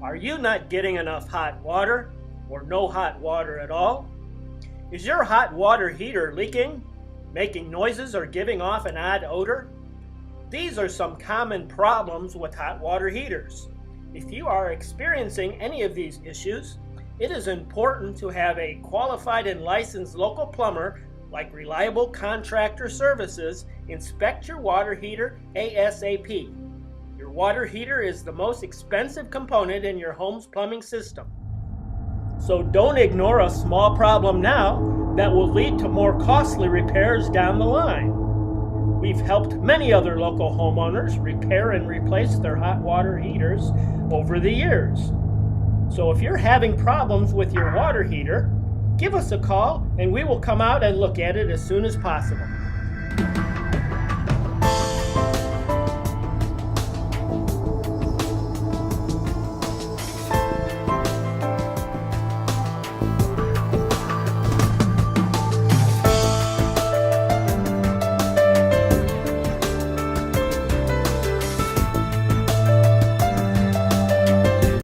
Are you not getting enough hot water or no hot water at all? Is your hot water heater leaking, making noises, or giving off an odd odor? These are some common problems with hot water heaters. If you are experiencing any of these issues, it is important to have a qualified and licensed local plumber like Reliable Contractor Services inspect your water heater ASAP. Your water heater is the most expensive component in your home's plumbing system. So don't ignore a small problem now that will lead to more costly repairs down the line. We've helped many other local homeowners repair and replace their hot water heaters over the years. So if you're having problems with your water heater, give us a call and we will come out and look at it as soon as possible.